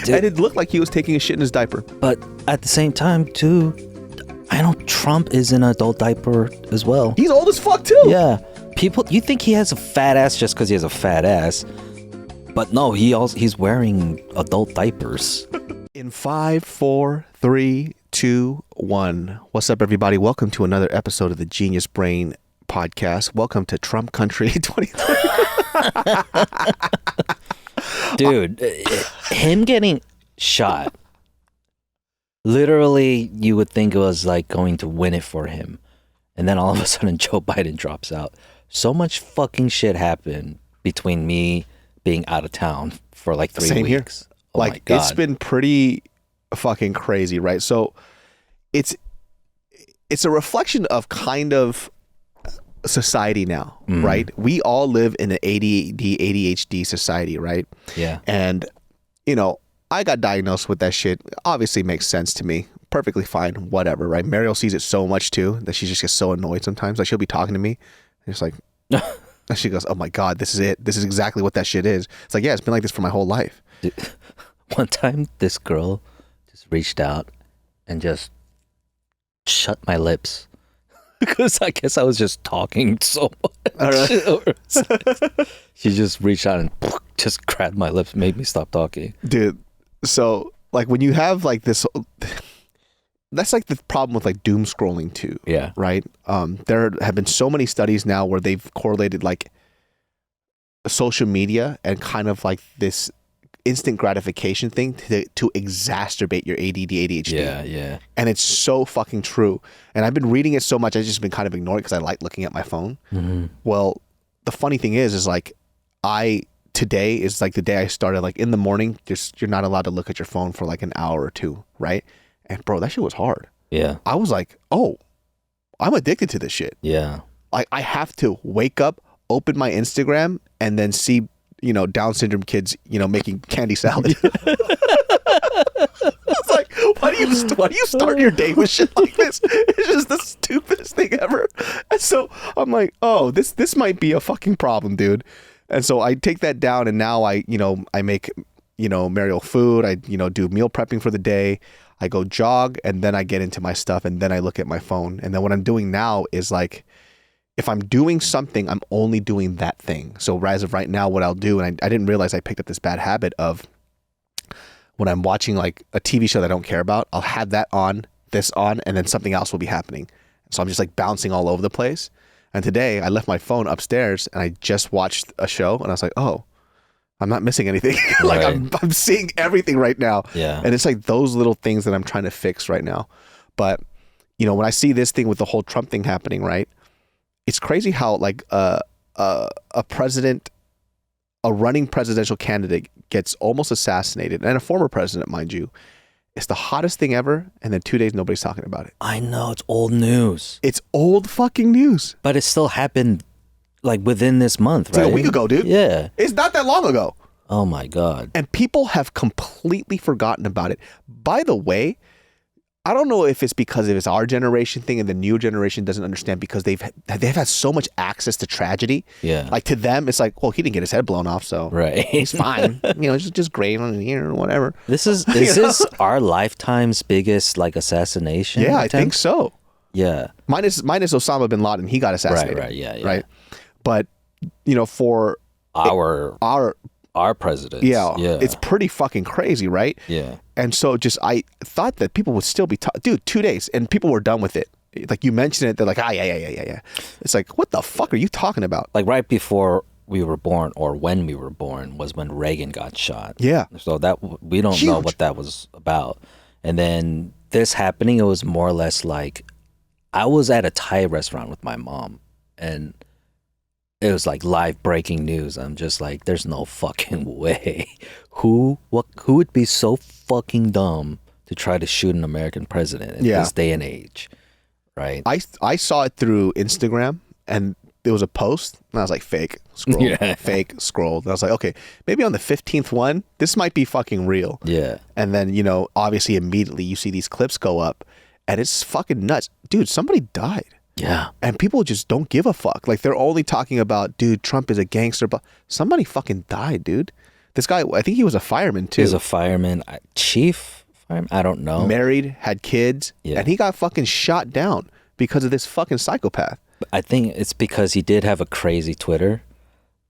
and it looked like he was taking a shit in his diaper. But at the same time, too, I know Trump is in an adult diaper as well. He's old as fuck, too. Yeah. You think he has a fat ass just because he has a fat ass. But no, he's wearing adult diapers. In 5, 4, 3, 2, 1. What's up, everybody? Welcome to another episode of the Genius Brain Podcast. Welcome to Trump Country 2020. Dude, him getting shot, literally, you would think it was like going to win it for him. And then all of a sudden, Joe Biden drops out. So much fucking shit happened between me being out of town for like 3 weeks. Here. Oh like, it's been pretty fucking crazy, right? So it's a reflection of kind of society now, right? We all live in an ADHD society, right? Yeah. And, you know, I got diagnosed with that shit. Obviously makes sense to me. Perfectly fine, whatever, right? Mariel sees it so much too that she just gets so annoyed sometimes. Like, she'll be talking to me and it's like, and she goes, oh my God, this is it. This is exactly what that shit is. It's like, yeah, it's been like this for my whole life. Dude, one time this girl just reached out and just shut my lips because I guess I was just talking so much. All right. She just reached out and just grabbed my lips, made me stop talking. Dude, so like when you have like this, that's like the problem with like doom scrolling too. Yeah. Right. There have been so many studies now where they've correlated like social media and kind of like this instant gratification thing to exacerbate your ADD, ADHD. Yeah, yeah. And it's so fucking true. And I've been reading it so much, I've just been kind of ignoring it because I like looking at my phone. Mm-hmm. Well, the funny thing is like today is like the day I started, like in the morning, you're not allowed to look at your phone for like an hour or two, right? And bro, that shit was hard. Yeah. I was like, oh, I'm addicted to this shit. Yeah. Like I have to wake up, open my Instagram, and then see, you know, Down syndrome kids, you know, making candy salad. It's like, why do you start your day with shit like this? It's just the stupidest thing ever. And so I'm like, oh, this might be a fucking problem, dude. And so I take that down, and now I make, you know, Mariel food. I, you know, do meal prepping for the day. I go jog, and then I get into my stuff, and then I look at my phone. And then what I'm doing now is like, if I'm doing something, I'm only doing that thing. So as of right now, what I'll do, and I didn't realize I picked up this bad habit of when I'm watching like a TV show that I don't care about, I'll have that on, this on, and then something else will be happening. So I'm just like bouncing all over the place. And today I left my phone upstairs and I just watched a show and I was like, oh, I'm not missing anything. Like right. I'm seeing everything right now. Yeah. And it's like those little things that I'm trying to fix right now. But, you know, when I see this thing with the whole Trump thing happening, right? It's crazy how like a running presidential candidate gets almost assassinated, and a former president, mind you. It's the hottest thing ever, and then 2 days nobody's talking about it. I know, it's old news. It's old fucking news. But it still happened like within this month, right? Like a week ago, dude. Yeah. It's not that long ago. Oh my God. And people have completely forgotten about it. By the way, I don't know if it's because it's our generation thing and the new generation doesn't understand because they've had so much access to tragedy. Yeah. Like to them, it's like, well, he didn't get his head blown off, so right. He's fine. You know, just grave on here or whatever. Is this our lifetime's biggest like assassination? Yeah, I think so. Yeah. Minus Osama bin Laden, he got assassinated. Right. Yeah. Right. But you know, for our president. Yeah. It's pretty fucking crazy, right? Yeah. And so I thought that people would still be, dude, 2 days and people were done with it. Like you mentioned it, they're like, yeah. It's like, what the fuck are you talking about? Like right before we were born or when we were born was when Reagan got shot. Yeah. So that we don't know what that was about. And then this happening, it was more or less like I was at a Thai restaurant with my mom and it was like live breaking news. I'm just like, there's no fucking way. Who would be so fucking dumb to try to shoot an American president in this day and age, right? I saw it through Instagram and there was a post and I was like, fake, scroll, fake, scroll. And I was like, okay, maybe on the 15th one, this might be fucking real. Yeah. And then, you know, obviously immediately you see these clips go up and it's fucking nuts. Dude, somebody died. Yeah. And people just don't give a fuck. Like they're only talking about, dude, Trump is a gangster, but somebody fucking died, dude. This guy, I think he was a fireman too. He was a fireman, chief fireman. I don't know. Married, had kids, Yeah. and he got fucking shot down because of this fucking psychopath. I think it's because he did have a crazy Twitter,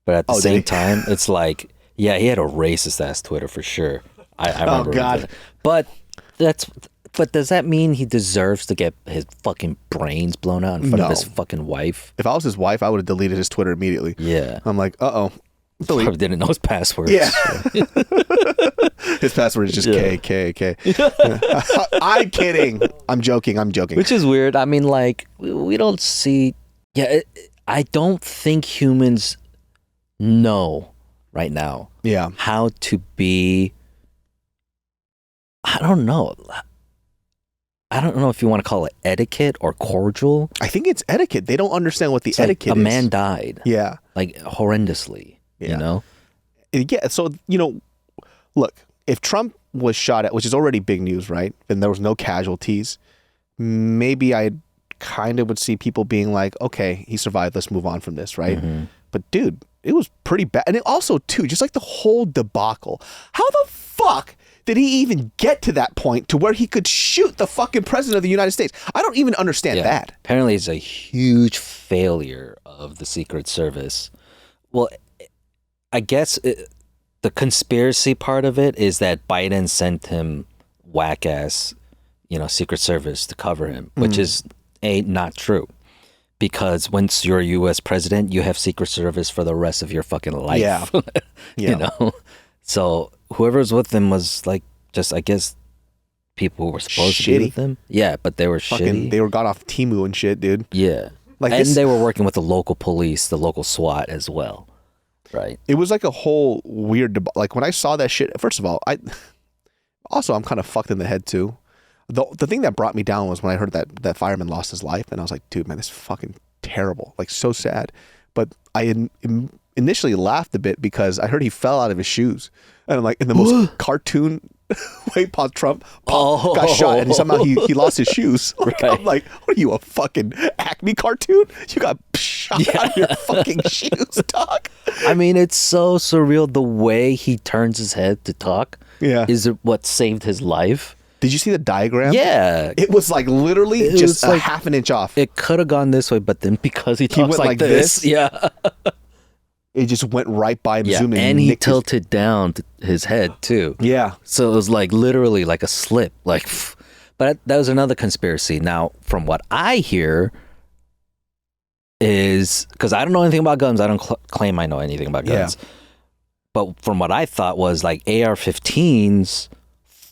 but at the same time, it's like, yeah, he had a racist ass Twitter for sure. I remember. Oh God! That. But does that mean he deserves to get his fucking brains blown out in front of his fucking wife? If I was his wife, I would have deleted his Twitter immediately. Yeah. I'm like, delete. Probably didn't know his passwords. Yeah. His password is just K. I'm kidding. I'm joking. Which is weird. I mean, like, we don't see. Yeah, I don't think humans know right now. Yeah. How to be. I don't know. I don't know if you want to call it etiquette or cordial. I think it's etiquette. They don't understand what the etiquette is. A man died. Yeah. Like horrendously. Yeah. You know? Yeah. So, look, if Trump was shot at, which is already big news, right? And there was no casualties, maybe I kind of would see people being like, okay, he survived. Let's move on from this, right? Mm-hmm. But dude, it was pretty bad. And it also, too, just like the whole debacle. How the fuck did he even get to that point to where he could shoot the fucking president of the United States? I don't even understand that. Apparently it's a huge failure of the Secret Service. Well, I guess the conspiracy part of it is that Biden sent him whack-ass, Secret Service to cover him, which is not true. Because once you're a U.S. president, you have Secret Service for the rest of your fucking life. Yeah. Yeah. So whoever's with them was like, just, I guess, people who were supposed to be with them. Yeah, but they were shitty. They were got off Temu and shit, dude. Yeah. And they were working with the local police, the local SWAT as well. Right. It was like a whole weird, like when I saw that shit, first of all, I'm kind of fucked in the head too. The thing that brought me down was when I heard that fireman lost his life, and I was like, dude, man, this is fucking terrible. Like, so sad. But I initially laughed a bit because I heard he fell out of his shoes. And I'm like, in the most cartoon way, Trump got shot, and somehow he lost his shoes. Like, right. I'm like, what are you, a fucking Acme cartoon? You got shot out of your fucking shoes, dog. I mean, it's so surreal. The way he turns his head to talk is what saved his life. Did you see the diagram? Yeah. It was like literally just like half an inch off. It could have gone this way, but then because he talks like this. Yeah. It just went right by him, zoomed in. And he tilted down his head too. Yeah. So it was like literally like a slip. Like, but that was another conspiracy. Now, from what I hear is, because I don't know anything about guns. I don't claim I know anything about guns. Yeah. But from what I thought was like AR-15s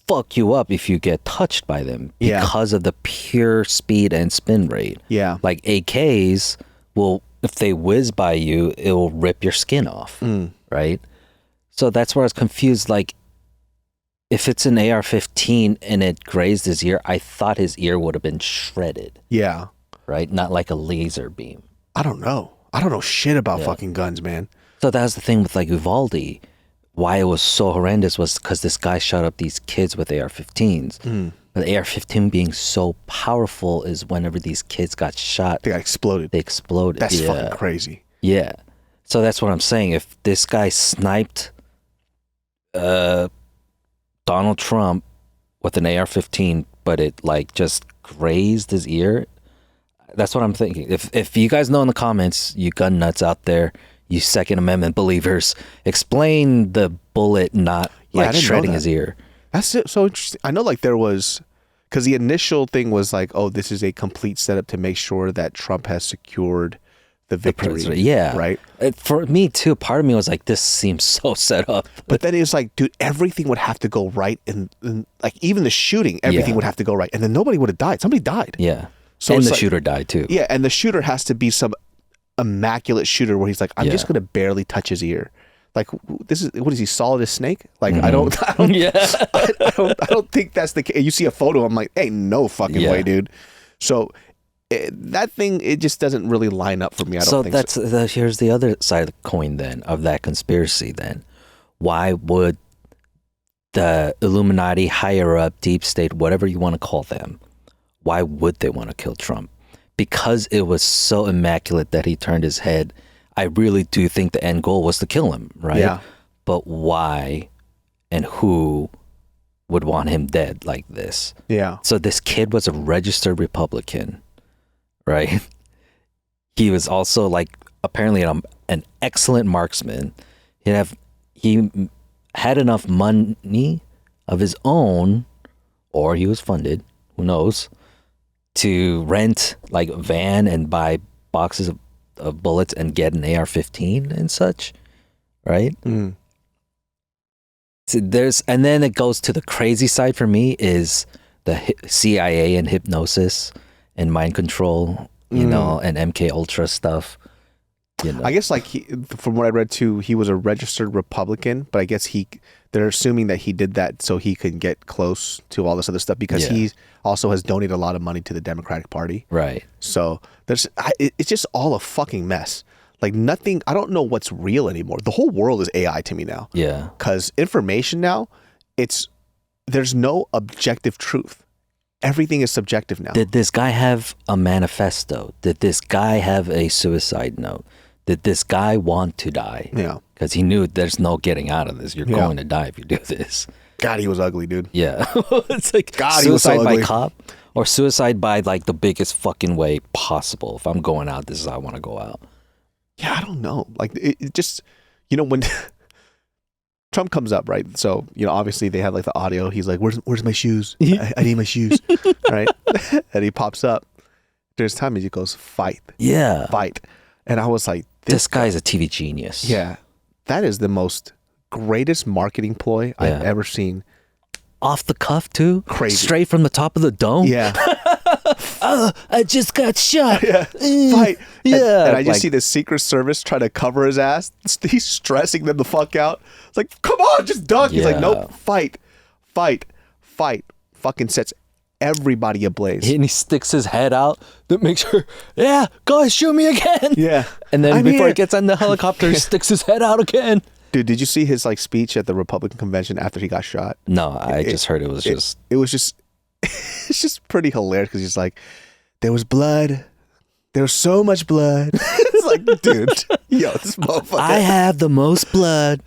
fuck you up if you get touched by them because of the pure speed and spin rate. Yeah. Like AKs will, if they whiz by you, it will rip your skin off. Right? So that's where I was confused. Like, if it's an AR-15 and it grazed his ear, I thought his ear would have been shredded. Yeah. Right? Not like a laser beam. I don't know. I don't know shit about fucking guns, man. So that was the thing with like Uvalde. Why it was so horrendous was because this guy shot up these kids with AR-15s. But the AR-15 being so powerful is whenever these kids got shot, they got exploded. They exploded. That's fucking crazy. Yeah. So that's what I'm saying. If this guy sniped Donald Trump with an AR-15, but it like just grazed his ear, that's what I'm thinking. If you guys know in the comments, you gun nuts out there, you Second Amendment believers, explain the bullet not like shredding his ear. That's so interesting. I know like there was, because the initial thing was like, oh, this is a complete setup to make sure that Trump has secured the victory. Yeah. Right? For me too, part of me was like, this seems so set up. But then it was like, dude, everything would have to go right. And like even the shooting, everything would have to go right. And then nobody would have died. Somebody died. Yeah. So and the shooter died too. Yeah. And the shooter has to be some immaculate shooter where he's like, I'm just going to barely touch his ear. Like, this is, what is he, solid as snake? Like, I don't think that's the case. You see a photo, I'm like, hey, no fucking way, dude. So that thing, it just doesn't really line up for me. I don't think so. Here's the other side of the coin then, of that conspiracy then. Why would the Illuminati, higher up, deep state, whatever you want to call them, why would they want to kill Trump? Because it was so immaculate that he turned his head. I really do think the end goal was to kill him, right? Yeah. but why and who would want him dead like this? Yeah. So this kid was a registered Republican, right? He was also like apparently an excellent marksman. He had enough money of his own, or he was funded, who knows, to rent like a van and buy boxes of bullets and get an AR-15 and such, right? Mm. So and then it goes to the crazy side for me is the CIA and hypnosis and mind control, you know, and MK Ultra stuff. You know. I guess like from what I read too, he was a registered Republican, but I guess they're assuming that he did that so he could get close to all this other stuff because he also has donated a lot of money to the Democratic Party. Right. So it's just all a fucking mess. Like nothing, I don't know what's real anymore. The whole world is AI to me now. Yeah. Because information now, there's no objective truth. Everything is subjective now. Did this guy have a manifesto? Did this guy have a suicide note? Did this guy want to die? Yeah. Because he knew there's no getting out of this. You're going to die if you do this. God, he was ugly, dude. Yeah. It's like God, he was so suicide by ugly. cop or suicide by like the biggest fucking way possible. If I'm going out, this is how I want to go out. Yeah, I don't know. Like it just, you know, when Trump comes up, right? So, you know, obviously they have like the audio. He's like, where's my shoes? I need my shoes. Right? And he pops up. There's time he goes, fight. Yeah. Fight. And I was like, this guy's a TV genius. Yeah. That is the most greatest marketing ploy I've ever seen. Off the cuff too? Crazy. Straight from the top of the dome? Yeah. Oh, I just got shot. Yeah. Fight. Yeah. And I just see the Secret Service trying to cover his ass. He's stressing them the fuck out. It's like, come on, just duck. He's like, nope, fight. Fucking sets everybody ablaze. And he sticks his head out to make sure, yeah, guys, shoot me again. Yeah. And then I'm before here. he gets on the helicopter, he sticks his head out again. Dude, did you see his like speech at the Republican convention after he got shot? No, I just heard it was just... It was just... It's just pretty hilarious because he's like, there was blood. There was so much blood. It's like, dude, yo, this motherfucker. I have the most blood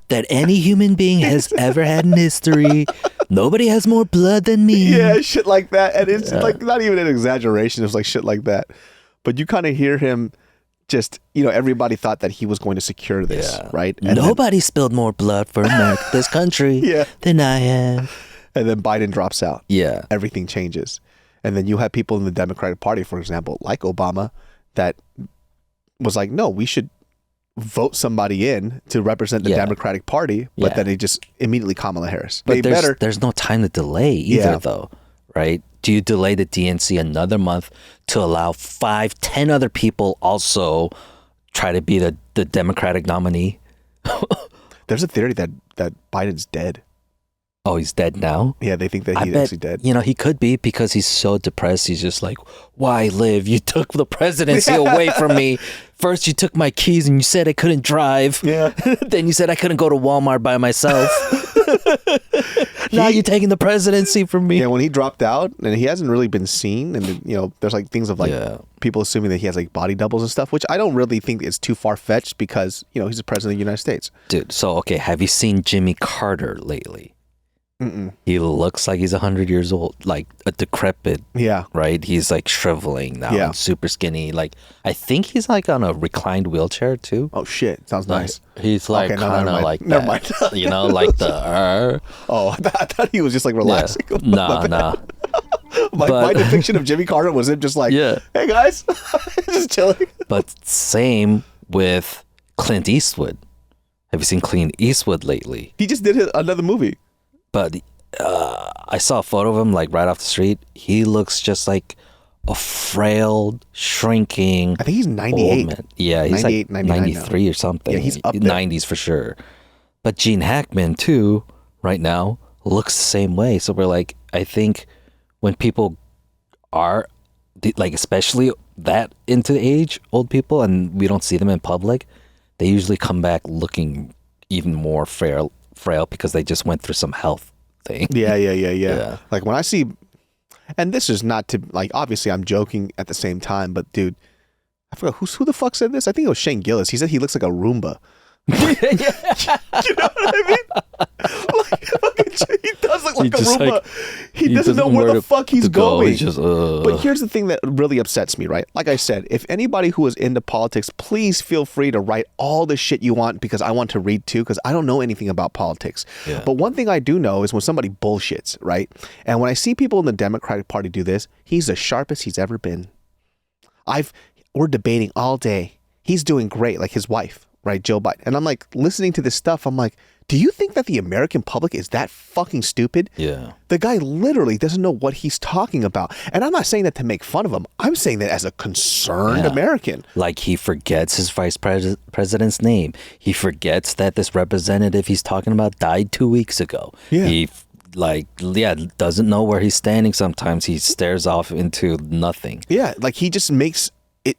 that any human being has ever had in history. Nobody has more blood than me. Yeah, shit like that. And it's like not even an exaggeration. It's like shit like that. But you kind of hear him just, you know, everybody thought that he was going to secure this, right? And Nobody spilled more blood for America, this country, than I have. And then Biden drops out. Yeah. Everything changes. And then you have people in the Democratic Party, for example, like Obama, that was like, no, we should vote somebody in to represent the Democratic Party, but then they just immediately Kamala Harris. But there's no time to delay either, though, right? Do you delay the DNC another month to allow 5-10 other people also try to be the Democratic nominee? There's a theory that Biden's dead. Oh, he's dead now? Yeah, they think that he's actually dead. You know, he could be because he's so depressed. He's just like, why live? You took the presidency away from me. First, you took my keys and you said I couldn't drive. Yeah. Then you said I couldn't go to Walmart by myself. Now you're taking the presidency from me. Yeah, when he dropped out, and he hasn't really been seen, and you know, there's like things of like people assuming that he has like body doubles and stuff, which I don't really think is too far fetched because you know he's the president of the United States. Dude, so okay, have you seen Jimmy Carter lately? Mm-mm. He looks like he's 100 years old, like a decrepit. Yeah. Right? He's like shriveling now and super skinny. Like, I think he's like on a reclined wheelchair too. Oh, shit. Sounds nice. He's like kind of like that. You know, like the... Oh, I thought he was just like relaxing. Yeah. Nah. My depiction of Jimmy Carter was him just like, hey guys, just chilling. But same with Clint Eastwood. Have you seen Clint Eastwood lately? He just did another movie. But I saw a photo of him like right off the street. He looks just like a frail, shrinking. I think he's 98. Yeah, he's like 93 or something. Yeah, he's up there. 90s for sure. But Gene Hackman too, right now, looks the same way. So we're like, I think when people are like, especially that into age, old people, and we don't see them in public, they usually come back looking even more frail because they just went through some health thing. Yeah. Like when I see, and this is not to like, obviously I'm joking at the same time, but dude, I forgot who the fuck said this. I think it was Shane Gillis. He said he looks like a Roomba. You know what I mean? He does look like a Roomba. Like, he doesn't know where the fuck he's going. He's just, But here's the thing that really upsets me, right? Like I said, if anybody who is into politics, please feel free to write all the shit you want, because I want to read too, because I don't know anything about politics. Yeah. But one thing I do know is when somebody bullshits, right? And when I see people in the Democratic Party do this, he's the sharpest he's ever been. We're debating all day. He's doing great, like his wife, right? Joe Biden. And I'm like, listening to this stuff, I'm like, do you think that the American public is that fucking stupid? Yeah. The guy literally doesn't know what he's talking about. And I'm not saying that to make fun of him. I'm saying that as a concerned American. Like, he forgets his vice president's name. He forgets that this representative he's talking about died 2 weeks ago. Yeah. He doesn't know where he's standing sometimes. He stares off into nothing. Yeah, like he just makes it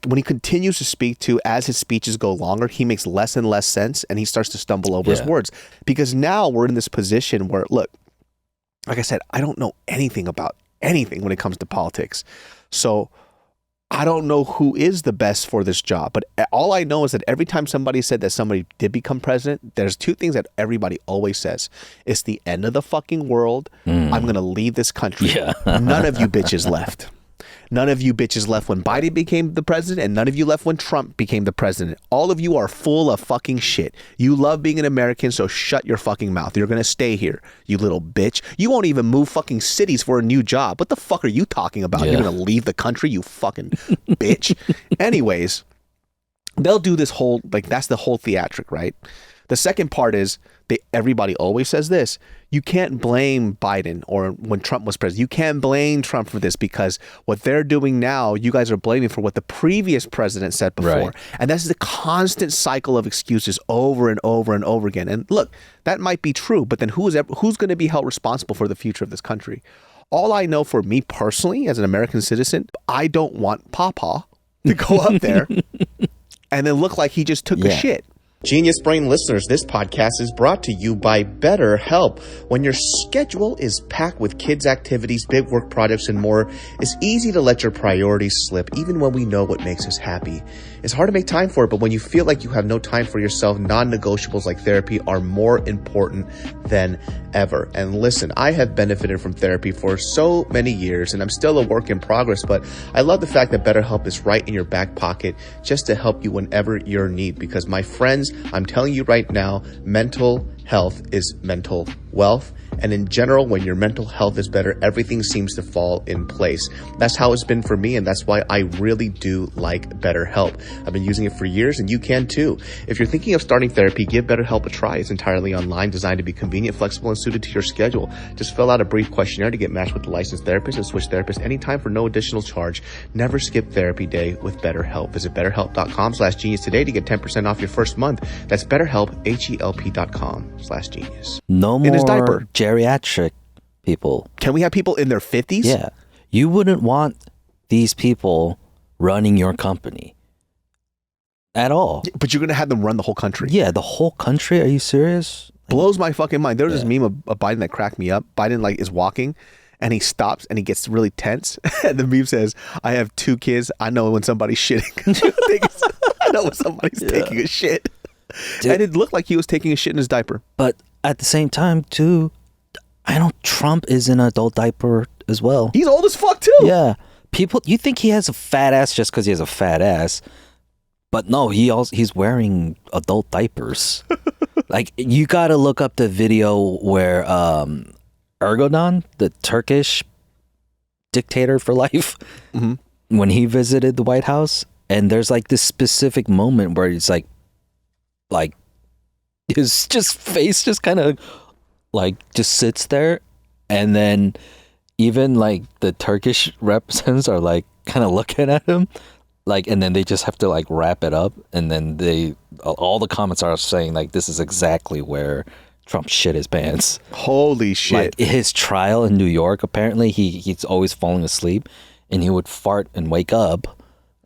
when he continues to speak to, as his speeches go longer, he makes less and less sense, and he starts to stumble over his words. Because now we're in this position where, look, like I said, I don't know anything about anything when it comes to politics. So I don't know who is the best for this job. But all I know is that every time somebody said that somebody did become president, there's two things that everybody always says. It's the end of the fucking world. I'm going to leave this country. Yeah. None of you bitches left. None of you bitches left when Biden became the president, and none of you left when Trump became the president. All of you are full of fucking shit. You love being an American, so shut your fucking mouth. You're going to stay here, you little bitch. You won't even move fucking cities for a new job. What the fuck are you talking about? Yeah. You're going to leave the country, you fucking bitch. Anyways, they'll do this whole, like, that's the whole theatric, right? The second part is, everybody always says this: you can't blame Biden, or when Trump was president, you can't blame Trump for this, because what they're doing now, you guys are blaming for what the previous president said before. Right. And that's the constant cycle of excuses over and over and over again. And look, that might be true, but then who's going to be held responsible for the future of this country? All I know for me personally, as an American citizen, I don't want Papa to go up there and then look like he just took a shit. Genius Brain listeners, this podcast is brought to you by BetterHelp. When your schedule is packed with kids' activities, big work projects, and more, it's easy to let your priorities slip, even when we know what makes us happy. It's hard to make time for it, but when you feel like you have no time for yourself, non-negotiables like therapy are more important than ever. And listen, I have benefited from therapy for so many years, and I'm still a work in progress, but I love the fact that BetterHelp is right in your back pocket just to help you whenever you're in need. Because my friends, I'm telling you right now, mental health is mental wealth. And in general, when your mental health is better, everything seems to fall in place. That's how it's been for me, and that's why I really do like BetterHelp. I've been using it for years, and you can too. If you're thinking of starting therapy, give BetterHelp a try. It's entirely online, designed to be convenient, flexible, and suited to your schedule. Just fill out a brief questionnaire to get matched with a licensed therapist and switch therapists anytime for no additional charge. Never skip therapy day with BetterHelp. Visit BetterHelp.com/genius today to get 10% off your first month. That's BetterHelp, HELP.com/genius. No more in his diaper. Geriatric people. Can we have people in their 50s? Yeah. You wouldn't want these people running your company at all. But you're going to have them run the whole country. Yeah, the whole country? Are you serious? Blows my fucking mind. There was this meme of Biden that cracked me up. Biden like is walking and he stops and he gets really tense. And the meme says, I have 2 kids. I know when somebody's shitting. I know when somebody's taking a shit. Dude. And it looked like he was taking a shit in his diaper. But at the same time, too, I know Trump is in an adult diaper as well. He's old as fuck, too. Yeah. People, you think he has a fat ass just because he has a fat ass. But no, he's wearing adult diapers. Like, you got to look up the video where Erdogan, the Turkish dictator for life, when he visited the White House, and there's like this specific moment where he's like his just face just kind of like just sits there, and then even like the Turkish representatives are like kind of looking at him, like, and then they just have to like wrap it up, and then all the comments are saying like this is exactly where Trump shit his pants. Holy shit. Like his trial in New York, apparently he's always falling asleep and he would fart and wake up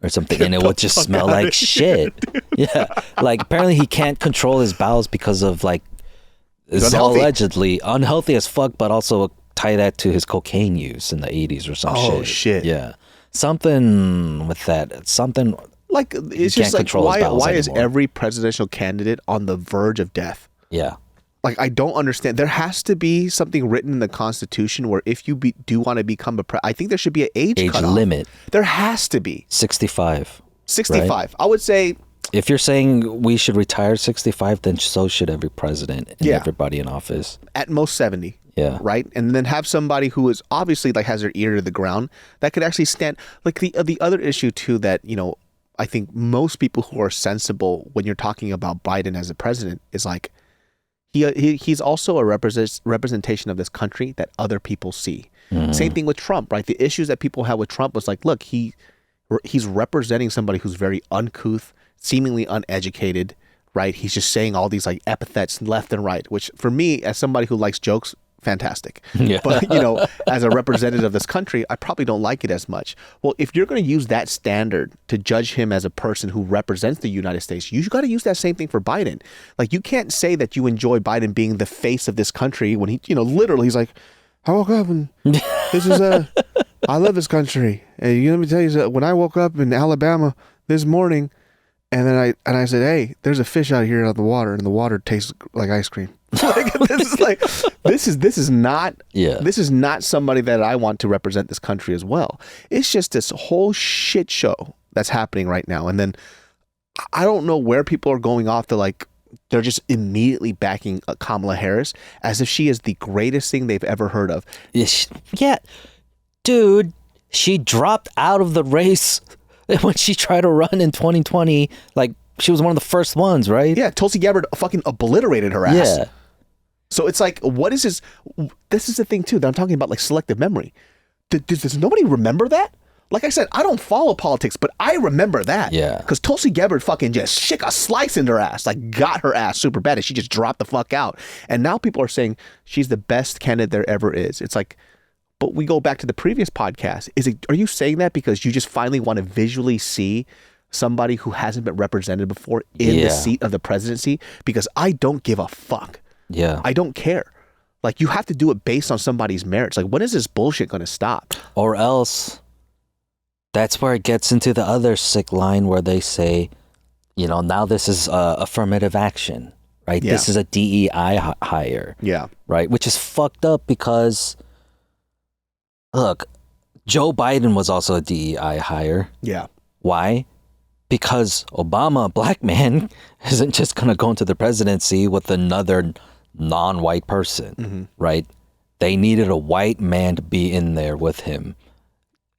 or something, and it would just smell like shit. Yeah. Like apparently he can't control his bowels because of like, it's allegedly unhealthy as fuck, but also tie that to his cocaine use in the 80s or some shit. Oh shit. Yeah. Something with that. Something Like, it's just like, why is every presidential candidate on the verge of death? Yeah. Like, I don't understand. There has to be something written in the Constitution where if you do want to become I think there should be an age cutoff. limit. There has to be. 65. 65. Right? I would say. If you're saying we should retire 65, then so should every president and everybody in office. At most 70. Yeah. Right? And then have somebody who is obviously like has their ear to the ground that could actually stand. Like the other issue too that, you know, I think most people who are sensible when you're talking about Biden as a president is like, he's also a representation of this country that other people see. Mm-hmm. Same thing with Trump, right? The issues that people had with Trump was like, look, he's representing somebody who's very uncouth, seemingly uneducated, right? He's just saying all these like epithets left and right, which for me, as somebody who likes jokes, fantastic. Yeah. But, you know, as a representative of this country, I probably don't like it as much. Well, if you're going to use that standard to judge him as a person who represents the United States, you got to use that same thing for Biden. Like, you can't say that you enjoy Biden being the face of this country when he, you know, literally he's like, I woke up and this is I love this country. And let me tell you, when I woke up in Alabama this morning, and then I said, hey, there's a fish out here on the water, and the water tastes like ice cream. Like, this is not somebody that I want to represent this country as well. It's just this whole shit show that's happening right now. And then I don't know where people are going off to, like, they're just immediately backing Kamala Harris as if she is the greatest thing they've ever heard of. Yeah, dude, she dropped out of the race when she tried to run in 2020. Like, she was one of the first ones, right? Yeah, Tulsi Gabbard fucking obliterated her ass. Yeah. So it's like, what is this? This is the thing too that I'm talking about, like selective memory. Does nobody remember that? Like I said, I don't follow politics, but I remember that. Yeah. Because Tulsi Gabbard fucking just shook a slice into her ass, like got her ass super bad, and she just dropped the fuck out. And now people are saying she's the best candidate there ever is. It's like, but we go back to the previous podcast. Are you saying that because you just finally want to visually see somebody who hasn't been represented before in the seat of the presidency? Because I don't give a fuck. Yeah. I don't care. Like, you have to do it based on somebody's merits. Like, when is this bullshit going to stop? Or else, that's where it gets into the other sick line where they say, you know, now this is affirmative action, right? Yeah. This is a DEI hire. Yeah. Right? Which is fucked up because, look, Joe Biden was also a DEI hire. Yeah. Why? Because Obama, a black man, isn't just going to go into the presidency with another non-white person, right? They needed a white man to be in there with him.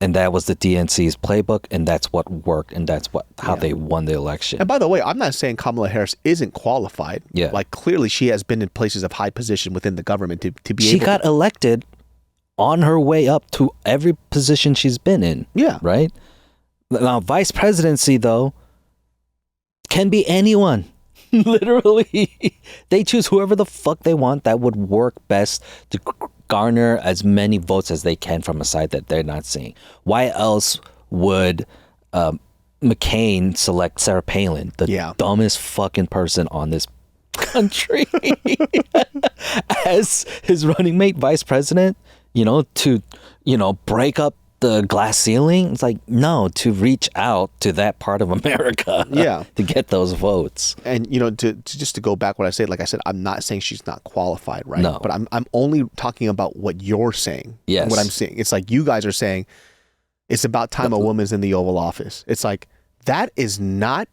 And that was the DNC's playbook, and that's what worked, and that's how they won the election. And by the way, I'm not saying Kamala Harris isn't qualified. Yeah. Like, clearly she has been in places of high position within the government to be able to... She got elected on her way up to every position she's been in. Yeah. Right? Now, vice presidency, though, can be anyone. Literally. They choose whoever the fuck they want that would work best to garner as many votes as they can from a side that they're not seeing. Why else would McCain select Sarah Palin, the dumbest fucking person on this country, as his running mate, vice president, to break up the glass ceiling? It's like, no, to reach out to that part of America to get those votes. And to go back what I said, like I said, I'm not saying she's not qualified, right? No. But I'm only talking about what you're saying. Yes. What I'm saying. It's like you guys are saying it's about time a woman's in the Oval Office. It's like, that is not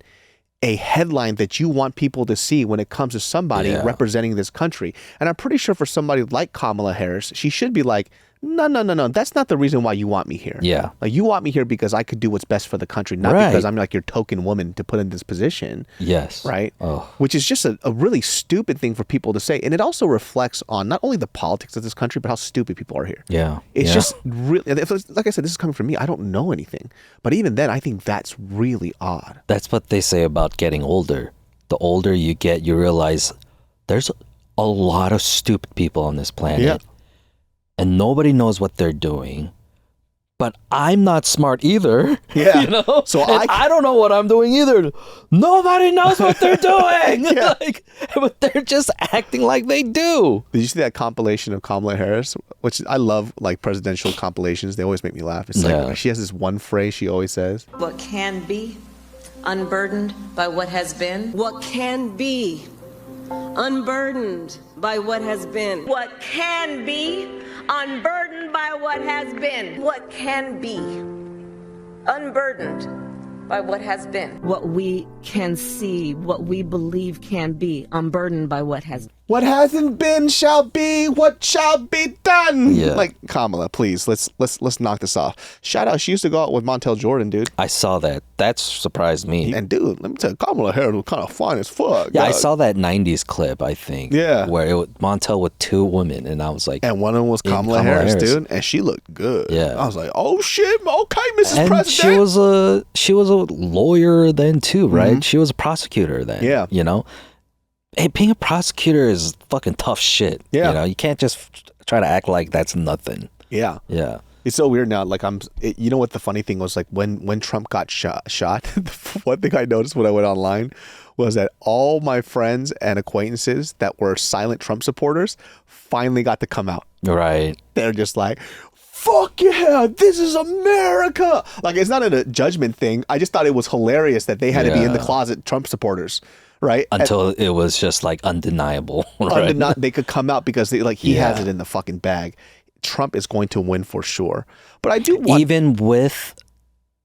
a headline that you want people to see when it comes to somebody representing this country. And I'm pretty sure for somebody like Kamala Harris, she should be like, no. That's not the reason why you want me here. Yeah. Like, you want me here because I could do what's best for the country, not because I'm like your token woman to put in this position. Yes. Right? Oh. Which is just a really stupid thing for people to say. And it also reflects on not only the politics of this country, but how stupid people are here. Yeah. It's just really, like I said, this is coming from me. I don't know anything. But even then, I think that's really odd. That's what they say about getting older. The older you get, you realize there's a lot of stupid people on this planet. Yeah. And nobody knows what they're doing. But I'm not smart either. Yeah. So I don't know what I'm doing either. Nobody knows what they're doing. But they're just acting like they do. Did you see that compilation of Kamala Harris? Which I love, like presidential compilations. They always make me laugh. It's like she has this one phrase she always says. What can be unburdened by what has been? What can be unburdened by what has been? What can be unburdened by what has been? What can be Unburdened by what has been. what we can see, what we believe can be, unburdened by what has been. What hasn't been shall be. What shall be done? Yeah. Like, Kamala, please, let's knock this off. Shout out, she used to go out with Montel Jordan, dude. I saw that. That surprised me. And dude, let me tell you, Kamala Harris was kind of fine as fuck. Yeah, I dog. saw that 90s clip, I think. Yeah. Where it was Montel with two women, and I was like... And one of them was Kamala Harris, dude, and she looked good. Yeah. I was like, oh shit, okay, Mrs. And President. she was a lawyer then too, right? She was a prosecutor then. Yeah. You know? Hey, being a prosecutor is fucking tough shit. Yeah. You know, you can't just try to act like that's nothing. Yeah. Yeah. It's so weird now. Like you know what the funny thing was? Like when Trump got shot, the one thing I noticed when I went online was that all my friends and acquaintances that were silent Trump supporters finally got to come out. Right. They're just like, fuck yeah, this is America. Like, it's not a judgment thing. I just thought it was hilarious that they had to be in the Yeah. closet Trump supporters, right? Until it was just like undeniable. Right. They could come out because he has it in the fucking bag. Trump is going to win for sure. But I do want... Even with,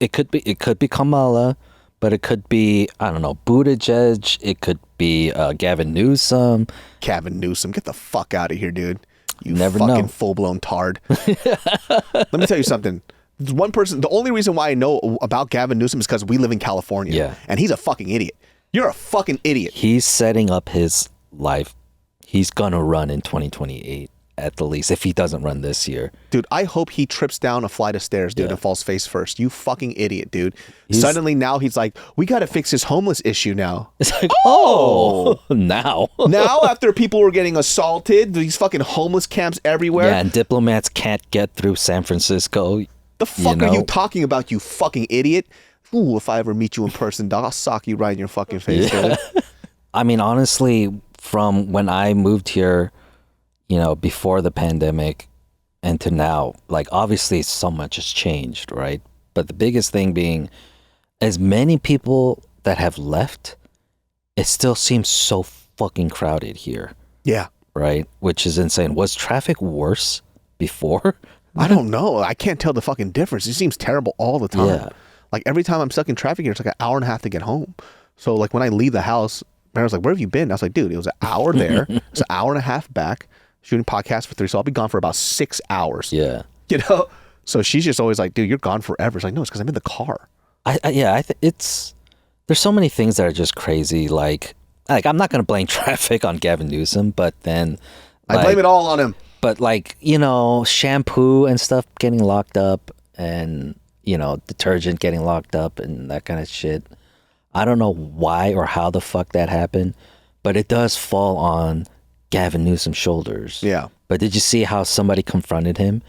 it could be Kamala, but it could be, I don't know, Buttigieg. It could be Gavin Newsom. Gavin Newsom, get the fuck out of here, dude. You Never fucking know. full-blown tard. Let me tell you something. There's one person, the only reason why I know about Gavin Newsom is because we live in California. Yeah. And he's a fucking idiot. You're a fucking idiot. He's setting up his life. He's gonna run in 2028 at the least, if he doesn't run this year. Dude, I hope he trips down a flight of stairs, dude, Yeah. and falls face first. You fucking idiot, dude. Suddenly now he's like, we got to fix his homeless issue now. It's like, oh, now. Now, after people were getting assaulted, these fucking homeless camps everywhere. Yeah, and diplomats can't get through San Francisco. The fuck are know? you talking about, you fucking idiot? Ooh, if I ever meet you in person, dog, I'll sock you right in your fucking face, dude. I mean, honestly, from when I moved here, you know, before the pandemic and to now, like, obviously so much has changed, right? But the biggest thing being, as many people that have left, it still seems so fucking crowded here, Yeah. right? Which is insane. Was traffic worse before? I don't know. I can't tell the fucking difference. It seems terrible all the time. Yeah. Like, every time I'm stuck in traffic here, it's like an hour and a half to get home. So, like, when I leave the house, I was like, where have you been? I was like, dude, it was an hour there. It's an hour and a half back, shooting podcasts for 3. So I'll be gone for about 6 hours. Yeah. You know? So she's just always like, dude, you're gone forever. It's like, no, it's because I'm in the car. It's, there's so many things that are just crazy. Like I'm not going to blame traffic on Gavin Newsom, but then I blame it all on him. But like, you know, shampoo and stuff getting locked up and, you know, detergent getting locked up and that kind of shit. I don't know why or how the fuck that happened, but it does fall on Gavin Newsom's shoulders. Yeah. But did you see how somebody confronted him?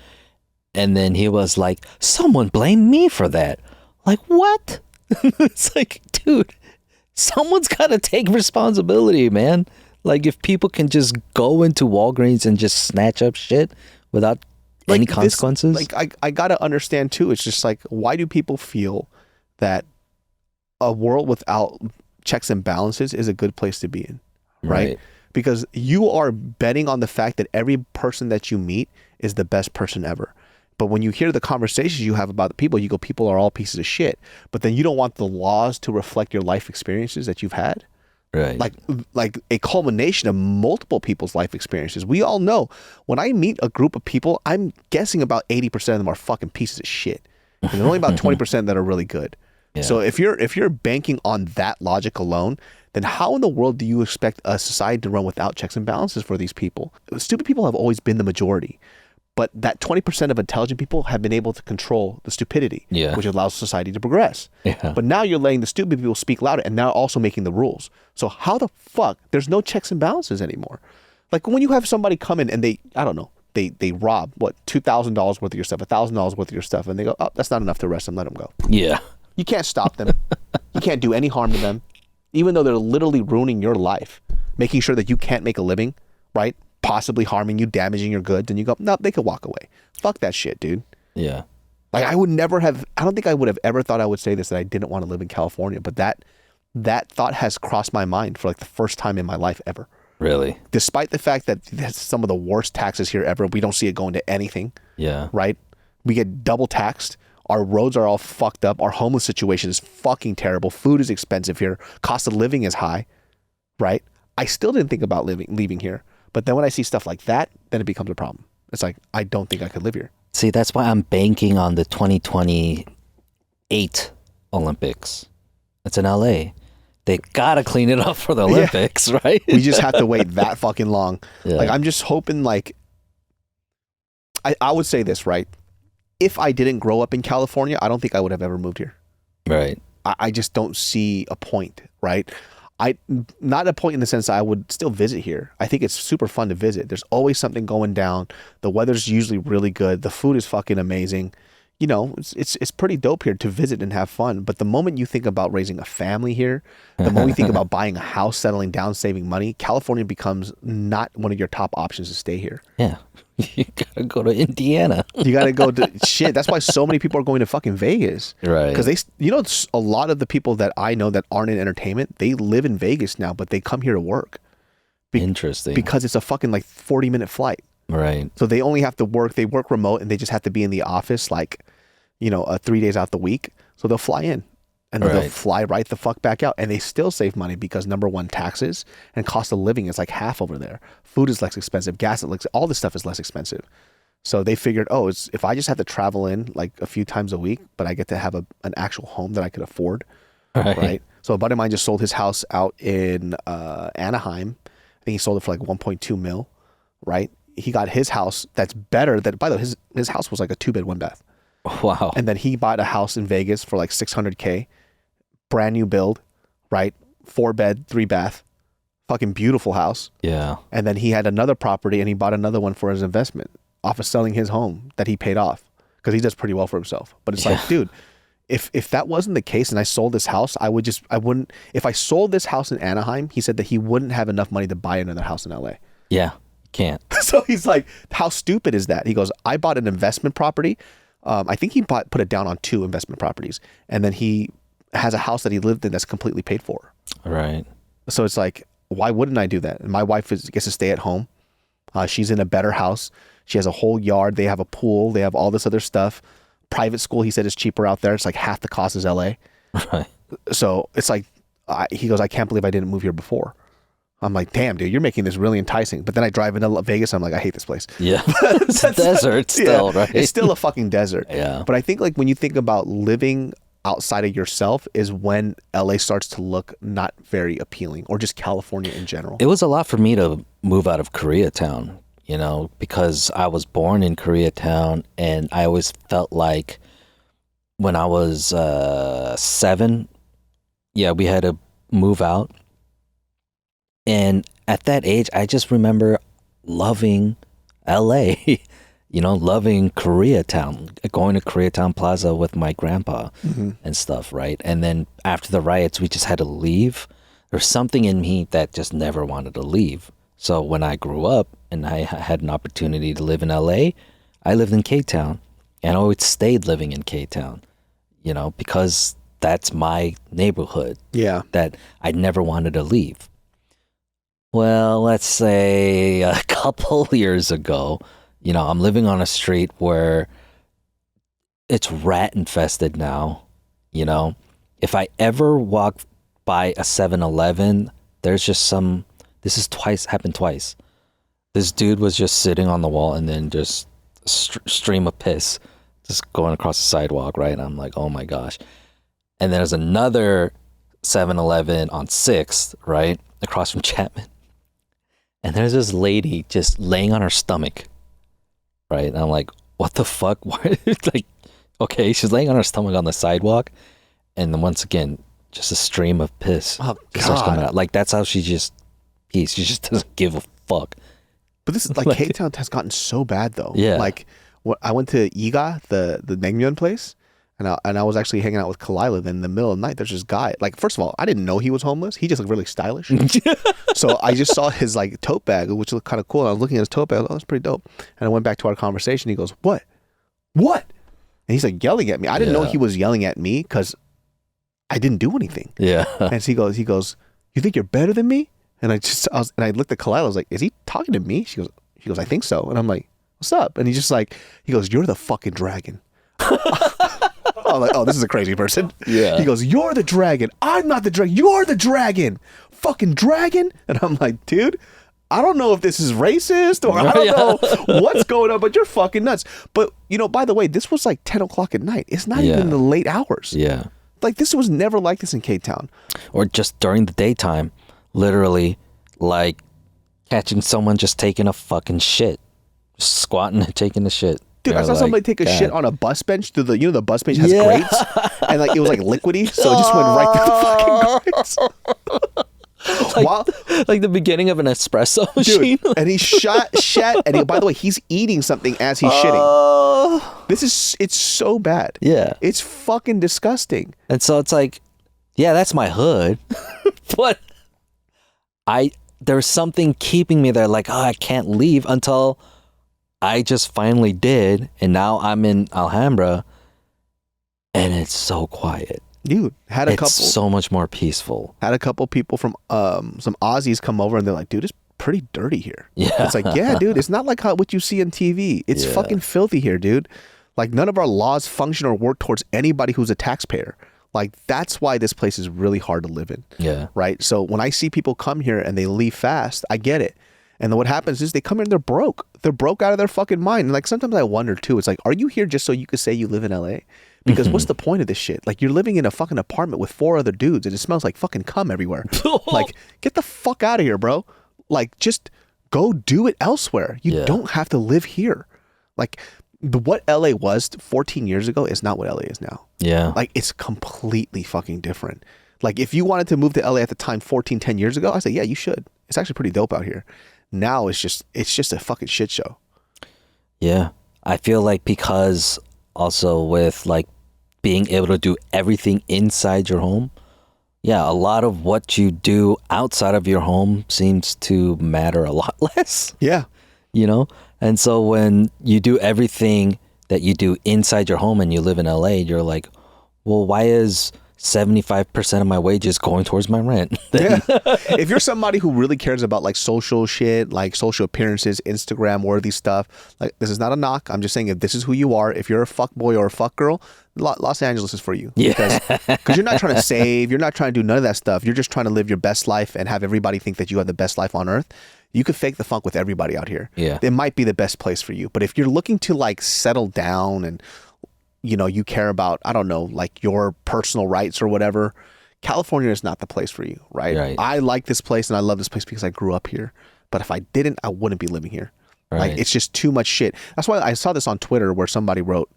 And then he was like, someone blame me for that. Like, what? It's like, dude, someone's got to take responsibility, man. Like, if people can just go into Walgreens and just snatch up shit without any consequences. I got to understand, too. It's just like, why do people feel that a world without checks and balances is a good place to be in? Right? Because you are betting on the fact that every person that you meet is the best person ever. But when you hear the conversations you have about the people, you go, people are all pieces of shit. But then you don't want the laws to reflect your life experiences that you've had. Right. Like a culmination of multiple people's life experiences. We all know when I meet a group of people, I'm guessing about 80% of them are fucking pieces of shit. And there's only about 20% that are really good. Yeah. So if you're banking on that logic alone, then how in the world do you expect a society to run without checks and balances for these people? Stupid people have always been the majority. But that 20% of intelligent people have been able to control the stupidity, which allows society to progress. Yeah. But now you're letting the stupid people speak louder and now also making the rules. So how the fuck? There's no checks and balances anymore. Like when you have somebody come in and they rob, what, $2,000 worth of your stuff, $1,000 worth of your stuff, and they go, oh, that's not enough to arrest them, let them go. Yeah. You can't stop them. You can't do any harm to them, even though they're literally ruining your life, making sure that you can't make a living, right? Possibly harming you, damaging your goods, and you go, no, they could walk away. Fuck that shit, dude. Yeah. Like I would never have, I don't think I would have ever thought I would say this, that I didn't want to live in California, but that thought has crossed my mind for like the first time in my life ever. Really? Despite the fact that there's some of the worst taxes here ever, we don't see it going to anything. Yeah. Right? We get double taxed. Our roads are all fucked up. Our homeless situation is fucking terrible. Food is expensive here. Cost of living is high. Right? I still didn't think about leaving here. But then when I see stuff like that, then it becomes a problem. It's like, I don't think I could live here. See, that's why I'm banking on the 2028 Olympics. It's in LA. They gotta clean it up for the Olympics, right? We just have to wait that fucking long. Yeah. Like, I'm just hoping, like, I would say this, right? If I didn't grow up in California, I don't think I would have ever moved here. Right. I just don't see a point, right? Not a point in the sense that I would still visit here. I think it's super fun to visit. There's always something going down. The weather's usually really good. The food is fucking amazing. You know, it's pretty dope here to visit and have fun. But the moment you think about raising a family here, the moment you think about buying a house, settling down, saving money, California becomes not one of your top options to stay here. Yeah. You gotta go to Indiana. You gotta go to shit. That's why so many people are going to fucking Vegas. Right. Because a lot of the people that I know that aren't in entertainment, they live in Vegas now, but they come here to work. Interesting. Because it's a fucking like 40-minute flight. Right. So they only have to work. They work remote and they just have to be in the office like, 3 days out the week. So they'll fly in and they'll fly right the fuck back out. And they still save money because number one, taxes and cost of living is like half over there. Food is less expensive. Gas, all this stuff is less expensive. So they figured, if I just have to travel in like a few times a week, but I get to have an actual home that I could afford. Right. So a buddy of mine just sold his house out in Anaheim. I think he sold it for like 1.2 mil. Right. He got his house that's better than, by the way, his house was like a 2-bed, 1-bath. Wow. And then he bought a house in Vegas for like $600K, brand new build, right? 4-bed, 3-bath, fucking beautiful house. Yeah. And then he had another property and he bought another one for his investment off of selling his home that he paid off because he does pretty well for himself. But it's like, dude, if that wasn't the case and I sold this house, I wouldn't, if I sold this house in Anaheim, he said that he wouldn't have enough money to buy another house in LA. Yeah. Can't. So he's like, how stupid is that? He goes, I bought an investment property. I think he put it down on 2 investment properties. And then he has a house that he lived in that's completely paid for. Right. So it's like, why wouldn't I do that? And my wife gets to stay at home. She's in a better house. She has a whole yard. They have a pool. They have all this other stuff. Private school, he said, is cheaper out there. It's like half the cost is LA. Right. So it's like, he goes, I can't believe I didn't move here before. I'm like, damn, dude, you're making this really enticing. But then I drive into Vegas. I'm like, I hate this place. Yeah. It's a desert still, right? It's still a fucking desert. Yeah. But I think like when you think about living outside of yourself is when LA starts to look not very appealing, or just California in general. It was a lot for me to move out of Koreatown, because I was born in Koreatown, and I always felt like when I was 7, we had to move out. And at that age, I just remember loving LA, loving Koreatown, going to Koreatown Plaza with my grandpa and stuff, right? And then after the riots, we just had to leave. There's something in me that just never wanted to leave. So when I grew up and I had an opportunity to live in LA, I lived in K-Town, and I always stayed living in K-Town, because that's my neighborhood. Yeah. That I never wanted to leave. Well, let's say a couple years ago, I'm living on a street where it's rat infested now. If I ever walk by a 7-Eleven, there's just this has happened twice. This dude was just sitting on the wall, and then just a stream of piss just going across the sidewalk, right? And I'm like, oh my gosh. And there's another 7-Eleven on 6th, right? Across from Chapman. And there's this lady just laying on her stomach, right? And I'm like, what the fuck? Like, okay, she's laying on her stomach on the sidewalk, and then once again, just a stream of piss starts coming out. Like, that's how she just pees. She just doesn't give a fuck. But this is like K-Town has gotten so bad though. Yeah. Like, I went to Iga, the naengmyeon place, and I was actually hanging out with Kalila. Then in the middle of the night, there's this guy. Like, first of all, I didn't know he was homeless. He just looked really stylish. So I just saw his like tote bag, which looked kind of cool. And I was looking at his tote bag. Oh, that's pretty dope. And I went back to our conversation. He goes, "What? And he's like yelling at me. I didn't know Yeah. he was yelling at me because I didn't do anything. Yeah. And so he goes, you think you're better than me? And I looked at Kalila. I was like, is he talking to me? She goes, I think so. And I'm like, what's up? And he's just like, he goes, you're the fucking dragon. I'm like, oh, this is a crazy person. Yeah. He goes, you're the dragon. I'm not the dragon. You're the dragon. Fucking dragon. And I'm like, dude, I don't know if this is racist or I don't know what's going on, but you're fucking nuts. But, by the way, this was like 10 o'clock at night. It's not even the late hours. Yeah. Like, this was never like this in Cape Town. Or just during the daytime, literally, like catching someone just taking a fucking shit. Just squatting and taking a shit. Dude, I saw somebody take a shit on a bus bench through the bus bench has grates, and like it was like liquidy, so it just went right through the fucking grates. Like the beginning of an espresso machine. Dude, and he shat, and by the way, he's eating something as he's shitting. It's so bad. Yeah. It's fucking disgusting. And so it's like, yeah, that's my hood, but there's something keeping me there. Like, I can't leave until I just finally did, and now I'm in Alhambra, and it's so quiet. Dude, It's so much more peaceful. Had a couple people from some Aussies come over, and they're like, dude, it's pretty dirty here. Yeah. It's like, yeah, dude, it's not like what you see on TV. It's fucking filthy here, dude. Like, none of our laws function or work towards anybody who's a taxpayer. Like, that's why this place is really hard to live in. Yeah. Right? So when I see people come here and they leave fast, I get it. And then what happens is they come here and they're broke. They're broke out of their fucking mind. And like, sometimes I wonder too, it's like, are you here just so you could say you live in LA? Because what's the point of this shit? Like, you're living in a fucking apartment with 4 other dudes and it smells like fucking cum everywhere. Like, get the fuck out of here, bro. Like, just go do it elsewhere. You don't have to live here. Like, what LA was 14 years ago is not what LA is now. Yeah. Like, it's completely fucking different. Like, if you wanted to move to LA at the time 10 years ago, I say, yeah, you should. It's actually pretty dope out here. Now it's just a fucking shit show. Yeah. I feel like because also with like being able to do everything inside your home, yeah, a lot of what you do outside of your home seems to matter a lot less. Yeah. And so when you do everything that you do inside your home and you live in LA, you're like, well, why is 75% of my wages going towards my rent? Yeah. If you're somebody who really cares about like social shit, like social appearances, Instagram worthy stuff, like, this is not a knock. I'm just saying, if this is who you are, if you're a fuck boy or a fuck girl, Los Angeles is for you. Yeah. Because you're not trying to save, you're not trying to do none of that stuff. You're just trying to live your best life and have everybody think that you have the best life on earth. You could fake the funk with everybody out here. Yeah. It might be the best place for you. But if you're looking to like settle down and you care about, I don't know, like your personal rights or whatever, California is not the place for you, right? I like this place and I love this place because I grew up here. But if I didn't, I wouldn't be living here. Right. Like, it's just too much shit. That's why I saw this on Twitter where somebody wrote,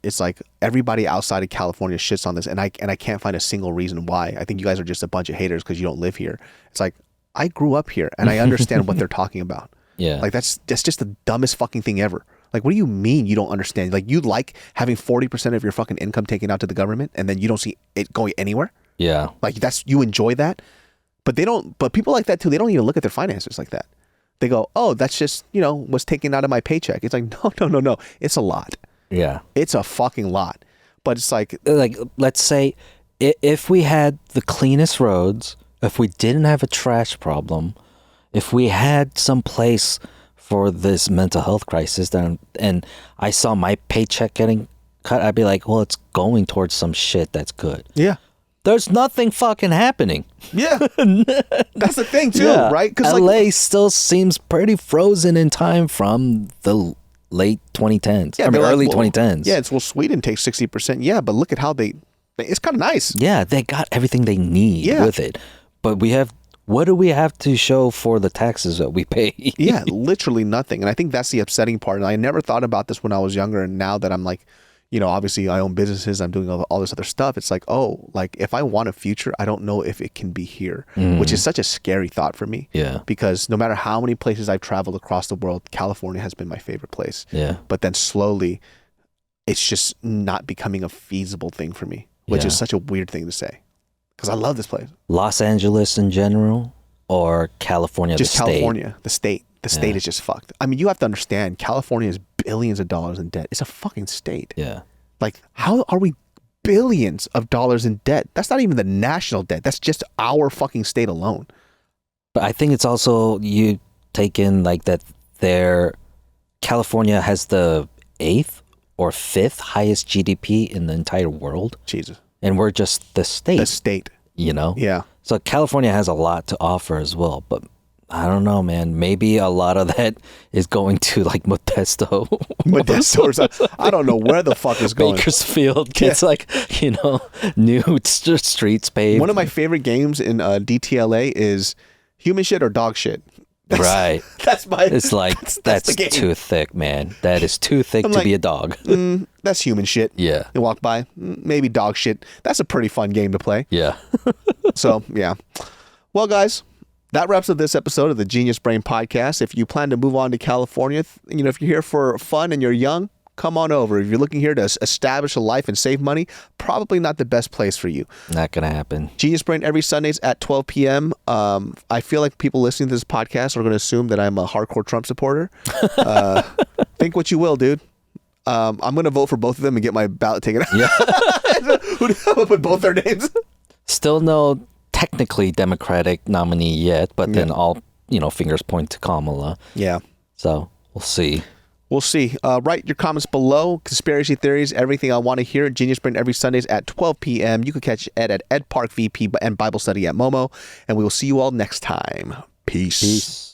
it's like everybody outside of California shits on this, and I can't find a single reason why. I think you guys are just a bunch of haters because you don't live here. It's like, I grew up here and I understand what they're talking about. Yeah. Like, that's just the dumbest fucking thing ever. Like, what do you mean you don't understand? Like, you like having 40% of your fucking income taken out to the government and then you don't see it going anywhere? Yeah. Like, you enjoy that? But people like that too, they don't even look at their finances like that. They go, oh, that's just, was taken out of my paycheck. It's like, no. It's a lot. Yeah. It's a fucking lot. But it's like, let's say if we had the cleanest roads, if we didn't have a trash problem, if we had some place for this mental health crisis, and I saw my paycheck getting cut, I'd be like, well, it's going towards some shit that's good. yeah. There's nothing fucking happening. Yeah. That's the thing too, right? Because LA still seems pretty frozen in time from the late 2010s. Yeah, early 2010s. Yeah, Sweden takes 60%. Yeah, but look at how it's kind of nice. Yeah, they got everything they need with it. But what do we have to show for the taxes that we pay? Yeah, literally nothing. And I think that's the upsetting part. And I never thought about this when I was younger. And now that I'm like, obviously I own businesses, I'm doing all this other stuff. It's like, oh, like if I want a future, I don't know if it can be here, which is such a scary thought for me. Yeah. Because no matter how many places I've traveled across the world, California has been my favorite place. Yeah. But then slowly, it's just not becoming a feasible thing for me, which is such a weird thing to say. Because I love this place. Los Angeles in general, or California, just the state? California, the state. The state is just fucked. I mean, you have to understand, California is billions of dollars in debt. It's a fucking state. Yeah. Like, how are we billions of dollars in debt? That's not even the national debt. That's just our fucking state alone. But I think it's also, you take in like that California has the 8th or 5th highest GDP in the entire world. Jesus. And we're just the state. The state. You know? Yeah. So California has a lot to offer as well. But I don't know, man. Maybe a lot of that is going to like Modesto. Modesto or something. I don't know where the fuck is going. Bakersfield gets like, new streets paved. One of my favorite games in DTLA is human shit or dog shit. Right. That's my. It's like, that's the game. too thick, man. That is too thick to be a dog. That's human shit. Yeah. You walk by, maybe dog shit. That's a pretty fun game to play. Yeah. So, yeah. Well, guys, that wraps up this episode of the Genius Brain Podcast. If you plan to move on to California, if you're here for fun and you're young, come on over. If you're looking here to establish a life and save money, probably not the best place for you. Not going to happen. Genius Brain every Sundays at 12 p.m. I feel like people listening to this podcast are going to assume that I'm a hardcore Trump supporter. Think what you will, dude. I'm going to vote for both of them and get my ballot taken out. Yeah. I'm going to put both their names. Still no technically Democratic nominee yet, but then all, fingers point to Kamala. Yeah. So we'll see. We'll see. Write your comments below. Conspiracy theories, everything I want to hear. Genius Brain every Sundays at 12 p.m. You can catch Ed at Ed Park VP and Bible Study at Momo. And we will see you all next time. Peace.